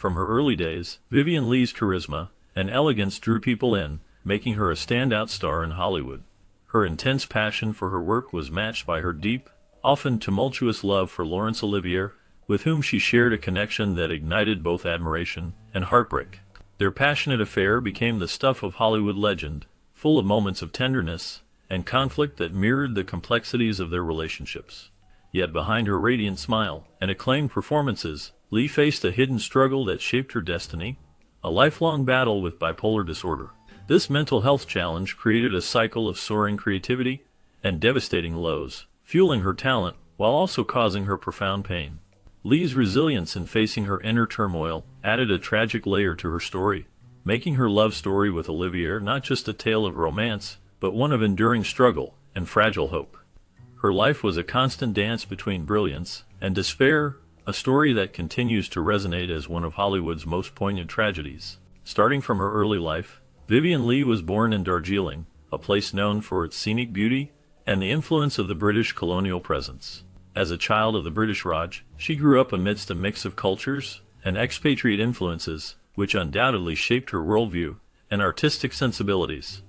From her early days, Vivien Leigh's charisma and elegance drew people in, making her a standout star in Hollywood. Her intense passion for her work was matched by her deep, often tumultuous love for Laurence Olivier, with whom she shared a connection that ignited both admiration and heartbreak. Their passionate affair became the stuff of Hollywood legend, full of moments of tenderness and conflict that mirrored the complexities of their relationships. Yet behind her radiant smile and acclaimed performances, Leigh faced a hidden struggle that shaped her destiny, a lifelong battle with bipolar disorder. This mental health challenge created a cycle of soaring creativity and devastating lows, fueling her talent while also causing her profound pain. Leigh's resilience in facing her inner turmoil added a tragic layer to her story, making her love story with Olivier not just a tale of romance, but one of enduring struggle and fragile hope. Her life was a constant dance between brilliance and despair, a story that continues to resonate as one of Hollywood's most poignant tragedies. Starting from her early life, Vivien Leigh was born in Darjeeling, a place known for its scenic beauty and the influence of the British colonial presence. As a child of the British Raj, she grew up amidst a mix of cultures and expatriate influences, which undoubtedly shaped her worldview and artistic sensibilities.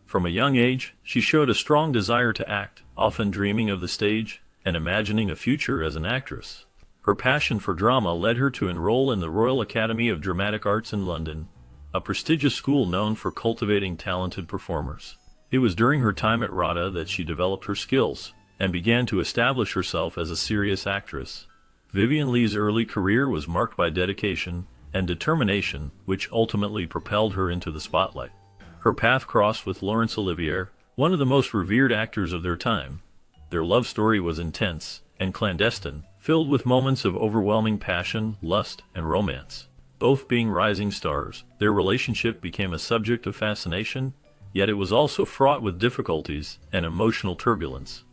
From a young age, she showed a strong desire to act, often dreaming of the stage and imagining a future as an actress. Her passion for drama led her to enroll in the Royal Academy of Dramatic Arts in London, a prestigious school known for cultivating talented performers. It was during her time at RADA that she developed her skills and began to establish herself as a serious actress. Vivien Leigh's early career was marked by dedication and determination, which ultimately propelled her into the spotlight. Her path crossed with Laurence Olivier, one of the most revered actors of their time. Their love story was intense and clandestine, filled with moments of overwhelming passion, lust, and romance. Both being rising stars, their relationship became a subject of fascination, yet it was also fraught with difficulties and emotional turbulence.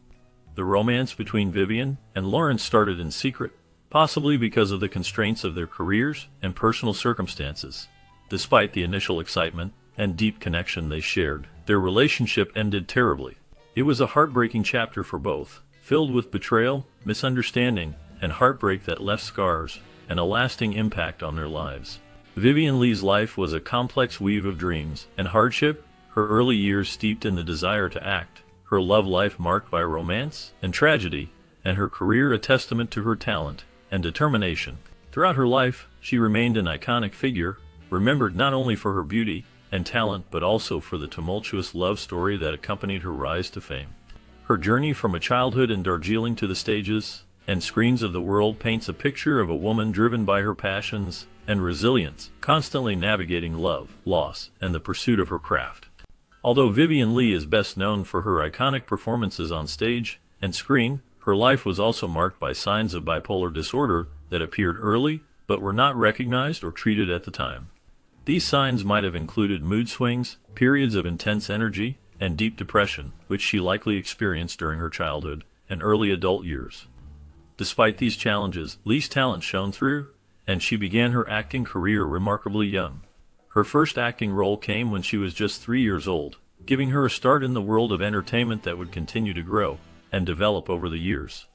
The romance between Vivien and Laurence started in secret, possibly because of the constraints of their careers and personal circumstances. Despite the initial excitement and deep connection they shared, their relationship ended terribly. It was a heartbreaking chapter for both, filled with betrayal, misunderstanding, and heartbreak that left scars and a lasting impact on their lives. Vivien Leigh's life was a complex weave of dreams and hardship, her early years steeped in the desire to act, her love life marked by romance and tragedy, and her career a testament to her talent and determination. Throughout her life, she remained an iconic figure, remembered not only for her beauty and talent but also for the tumultuous love story that accompanied her rise to fame. Her journey from a childhood in Darjeeling to the stages and screens of the world paints a picture of a woman driven by her passions and resilience, constantly navigating love, loss, and the pursuit of her craft. Although Vivien Leigh is best known for her iconic performances on stage and screen, her life was also marked by signs of bipolar disorder that appeared early but were not recognized or treated at the time. These signs might have included mood swings, periods of intense energy, and deep depression, which she likely experienced during her childhood and early adult years. Despite these challenges, Leigh's talent shone through, and she began her acting career remarkably young. Her first acting role came when she was just 3 years old, giving her a start in the world of entertainment that would continue to grow and develop over the years.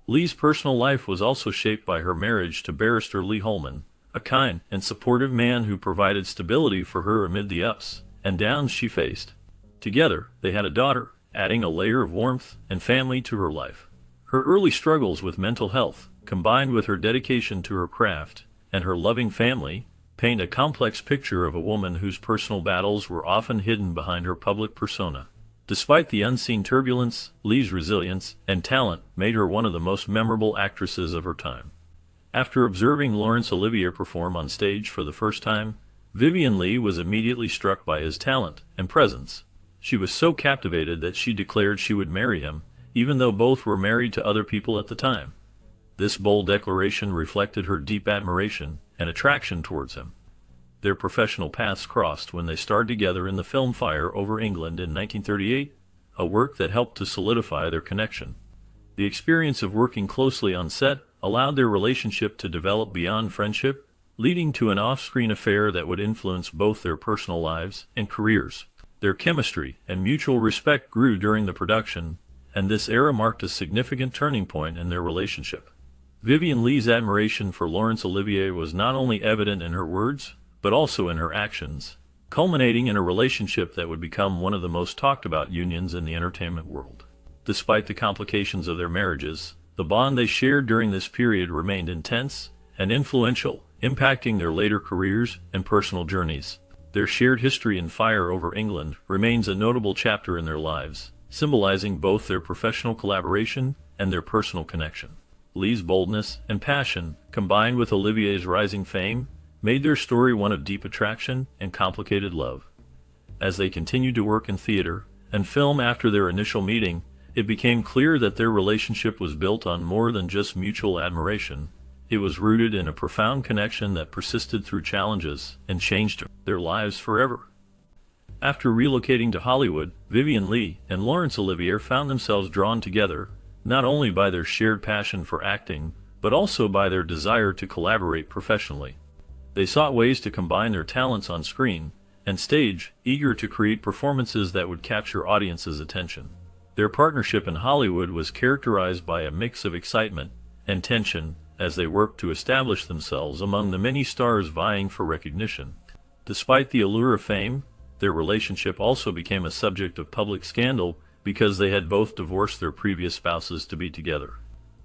Leigh's personal life was also shaped by her marriage to barrister Leigh Holman, a kind and supportive man who provided stability for her amid the ups and downs she faced. Together, they had a daughter, adding a layer of warmth and family to her life. Her early struggles with mental health, combined with her dedication to her craft and her loving family, paint a complex picture of a woman whose personal battles were often hidden behind her public persona. Despite the unseen turbulence, Leigh's resilience and talent made her one of the most memorable actresses of her time. After observing Laurence Olivier perform on stage for the first time, Vivien Leigh was immediately struck by his talent and presence. She was so captivated that she declared she would marry him, even though both were married to other people at the time. This bold declaration reflected her deep admiration and attraction towards him. Their professional paths crossed when they starred together in the film Fire Over England in 1938, a work that helped to solidify their connection. The experience of working closely on set allowed their relationship to develop beyond friendship, leading to an off-screen affair that would influence both their personal lives and careers. Their chemistry and mutual respect grew during the production, and this era marked a significant turning point in their relationship. Vivien Leigh's admiration for Laurence Olivier was not only evident in her words, but also in her actions, culminating in a relationship that would become one of the most talked about unions in the entertainment world. Despite the complications of their marriages, the bond they shared during this period remained intense and influential, impacting their later careers and personal journeys. Their shared history in Fire Over England remains a notable chapter in their lives, symbolizing both their professional collaboration and their personal connection. Leigh's boldness and passion, combined with Olivier's rising fame, made their story one of deep attraction and complicated love. As they continued to work in theater and film after their initial meeting, it became clear that their relationship was built on more than just mutual admiration. It was rooted in a profound connection that persisted through challenges and changed their lives forever. After relocating to Hollywood, Vivien Leigh and Laurence Olivier found themselves drawn together, not only by their shared passion for acting, but also by their desire to collaborate professionally. They sought ways to combine their talents on screen and stage, eager to create performances that would capture audiences' attention. Their partnership in Hollywood was characterized by a mix of excitement and tension as they worked to establish themselves among the many stars vying for recognition. Despite the allure of fame, their relationship also became a subject of public scandal because they had both divorced their previous spouses to be together.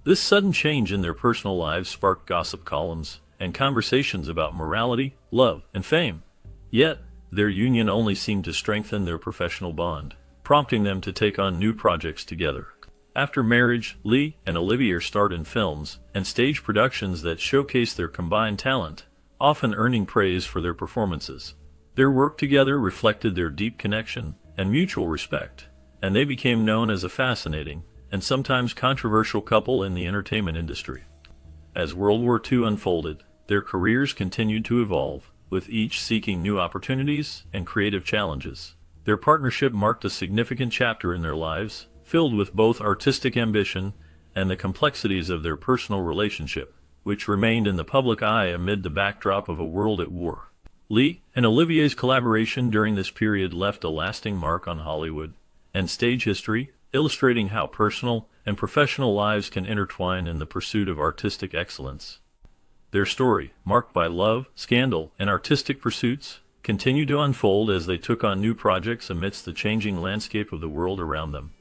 This sudden change in their personal lives sparked gossip columns and conversations about morality, love, and fame. Yet, their union only seemed to strengthen their professional bond, prompting them to take on new projects together. After marriage, Leigh and Olivier starred in films and stage productions that showcased their combined talent, often earning praise for their performances. Their work together reflected their deep connection and mutual respect, and they became known as a fascinating and sometimes controversial couple in the entertainment industry. As World War II unfolded, their careers continued to evolve, with each seeking new opportunities and creative challenges. Their partnership marked a significant chapter in their lives, filled with both artistic ambition and the complexities of their personal relationship, which remained in the public eye amid the backdrop of a world at war. Leigh and Olivier's collaboration during this period left a lasting mark on Hollywood and stage history, illustrating how personal and professional lives can intertwine in the pursuit of artistic excellence. Their story, marked by love, scandal, and artistic pursuits, continued to unfold as they took on new projects amidst the changing landscape of the world around them.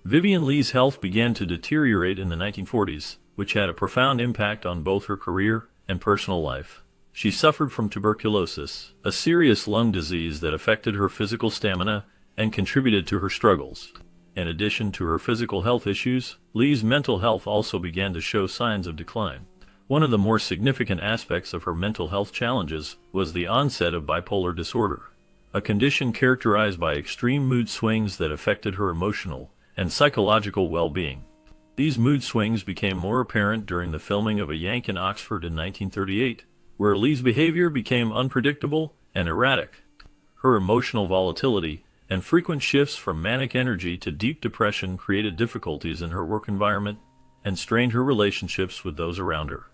Vivien Leigh's health began to deteriorate in the 1940s, which had a profound impact on both her career and personal life. She suffered from tuberculosis, a serious lung disease that affected her physical stamina and contributed to her struggles. In addition to her physical health issues, Leigh's mental health also began to show signs of decline. One of the more significant aspects of her mental health challenges was the onset of bipolar disorder, a condition characterized by extreme mood swings that affected her emotional and psychological well-being. These mood swings became more apparent during the filming of A Yank in Oxford in 1938, where Leigh's behavior became unpredictable and erratic. Her emotional volatility and frequent shifts from manic energy to deep depression created difficulties in her work environment and strained her relationships with those around her.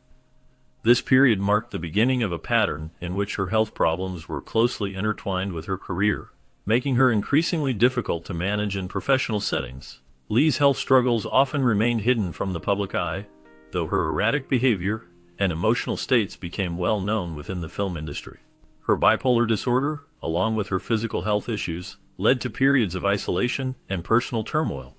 This period marked the beginning of a pattern in which her health problems were closely intertwined with her career, making her increasingly difficult to manage in professional settings. Leigh's health struggles often remained hidden from the public eye, though her erratic behavior and emotional states became well known within the film industry. Her bipolar disorder, along with her physical health issues, led to periods of isolation and personal turmoil.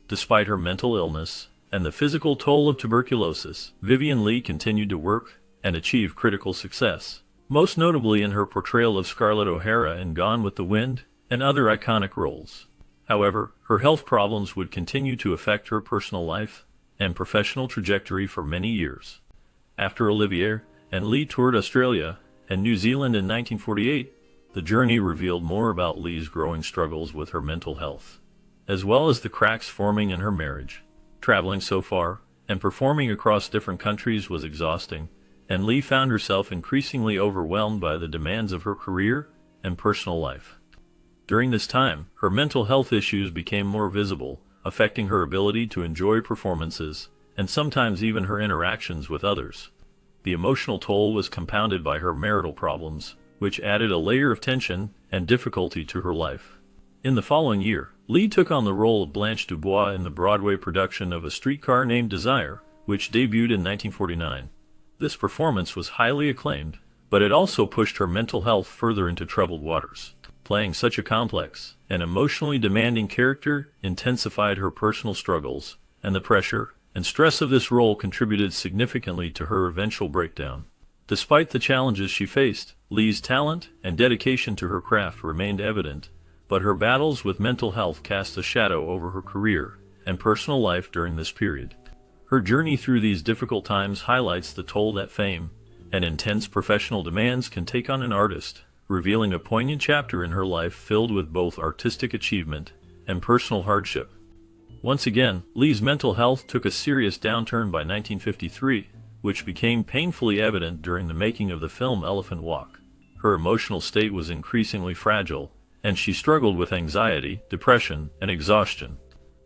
Despite her mental illness and the physical toll of tuberculosis, Vivien Leigh continued to work and achieve critical success, most notably in her portrayal of Scarlett O'Hara in Gone with the Wind and other iconic roles. However, her health problems would continue to affect her personal life and professional trajectory for many years. After Olivier and Leigh toured Australia and New Zealand in 1948, the journey revealed more about Leigh's growing struggles with her mental health, as well as the cracks forming in her marriage. Traveling so far and performing across different countries was exhausting, and Leigh found herself increasingly overwhelmed by the demands of her career and personal life. During this time, her mental health issues became more visible, affecting her ability to enjoy performances and sometimes even her interactions with others. The emotional toll was compounded by her marital problems, which added a layer of tension and difficulty to her life. In the following year, Leigh took on the role of Blanche Dubois in the Broadway production of A Streetcar Named Desire, which debuted in 1949. This performance was highly acclaimed, but it also pushed her mental health further into troubled waters. Playing such a complex and emotionally demanding character intensified her personal struggles, and the pressure and stress of this role contributed significantly to her eventual breakdown. Despite the challenges she faced, Leigh's talent and dedication to her craft remained evident, but her battles with mental health cast a shadow over her career and personal life during this period. Her journey through these difficult times highlights the toll that fame and intense professional demands can take on an artist, revealing a poignant chapter in her life filled with both artistic achievement and personal hardship. Once again, Leigh's mental health took a serious downturn by 1953, which became painfully evident during the making of the film Elephant Walk. Her emotional state was increasingly fragile, and she struggled with anxiety, depression, and exhaustion.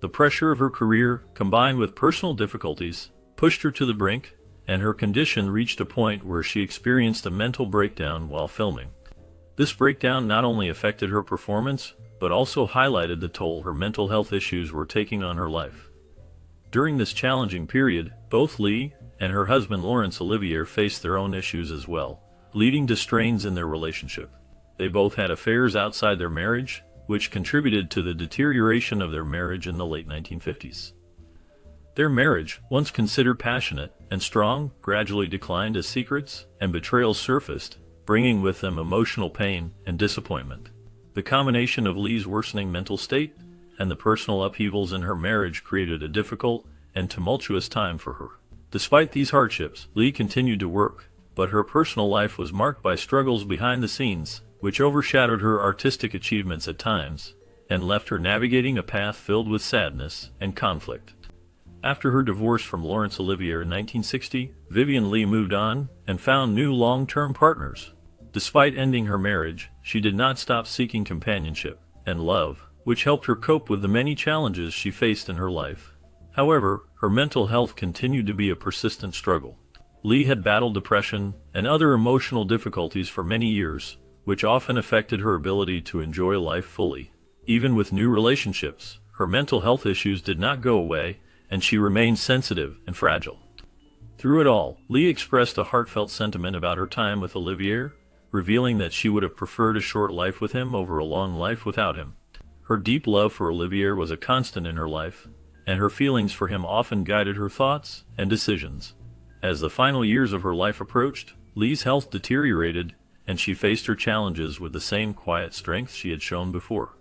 The pressure of her career, combined with personal difficulties, pushed her to the brink, and her condition reached a point where she experienced a mental breakdown while filming. This breakdown not only affected her performance, but also highlighted the toll her mental health issues were taking on her life. During this challenging period, both Leigh and her husband Laurence Olivier faced their own issues as well, leading to strains in their relationship. They both had affairs outside their marriage, which contributed to the deterioration of their marriage in the late 1950s. Their marriage, once considered passionate and strong, gradually declined as secrets and betrayals surfaced, bringing with them emotional pain and disappointment. The combination of Leigh's worsening mental state and the personal upheavals in her marriage created a difficult and tumultuous time for her. Despite these hardships, Leigh continued to work, but her personal life was marked by struggles behind the scenes, which overshadowed her artistic achievements at times, and left her navigating a path filled with sadness and conflict. After her divorce from Laurence Olivier in 1960, Vivien Leigh moved on and found new long-term partners. Despite ending her marriage, she did not stop seeking companionship and love, which helped her cope with the many challenges she faced in her life. However, her mental health continued to be a persistent struggle. Leigh had battled depression and other emotional difficulties for many years, which often affected her ability to enjoy life fully. Even with new relationships, her mental health issues did not go away, and she remained sensitive and fragile. Through it all, Leigh expressed a heartfelt sentiment about her time with Olivier, revealing that she would have preferred a short life with him over a long life without him. Her deep love for Olivier was a constant in her life, and her feelings for him often guided her thoughts and decisions. As the final years of her life approached, Leigh's health deteriorated, and she faced her challenges with the same quiet strength she had shown before.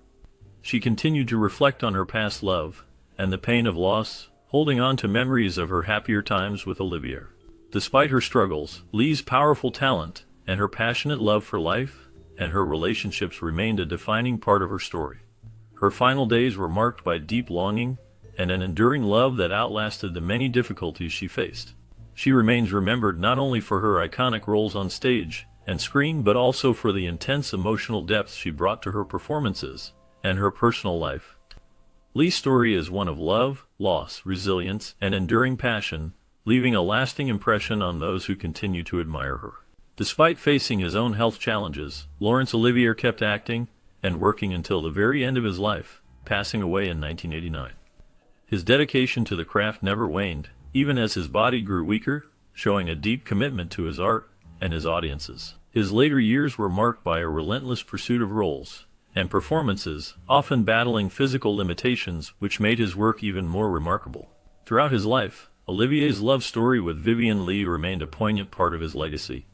She continued to reflect on her past love and the pain of loss, holding on to memories of her happier times with Olivier. Despite her struggles, Leigh's powerful talent and her passionate love for life and her relationships remained a defining part of her story. Her final days were marked by deep longing and an enduring love that outlasted the many difficulties she faced. She remains remembered not only for her iconic roles on stage and screen, but also for the intense emotional depth she brought to her performances and her personal life. Leigh's story is one of love, loss, resilience, and enduring passion, leaving a lasting impression on those who continue to admire her. Despite facing his own health challenges, Laurence Olivier kept acting and working until the very end of his life, passing away in 1989. His dedication to the craft never waned, even as his body grew weaker, showing a deep commitment to his art and his audiences. His later years were marked by a relentless pursuit of roles and performances, often battling physical limitations, which made his work even more remarkable. Throughout his life, Olivier's love story with Vivien Leigh remained a poignant part of his legacy.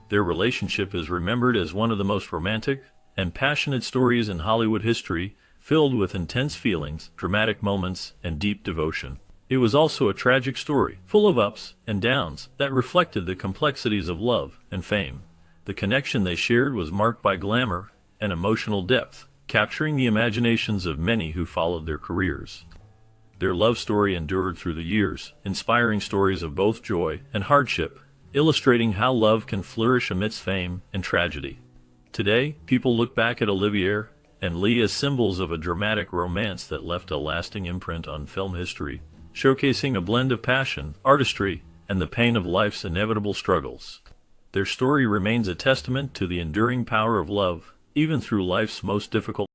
Their relationship is remembered as one of the most romantic and passionate stories in Hollywood history, filled with intense feelings, dramatic moments, and deep devotion. It was also a tragic story, full of ups and downs, that reflected the complexities of love and fame. The connection they shared was marked by glamour and emotional depth, capturing the imaginations of many who followed their careers. Their love story endured through the years, inspiring stories of both joy and hardship, illustrating how love can flourish amidst fame and tragedy. Today, people look back at Olivier and Leigh as symbols of a dramatic romance that left a lasting imprint on film history, showcasing a blend of passion, artistry, and the pain of life's inevitable struggles. Their story remains a testament to the enduring power of love, even through life's most difficult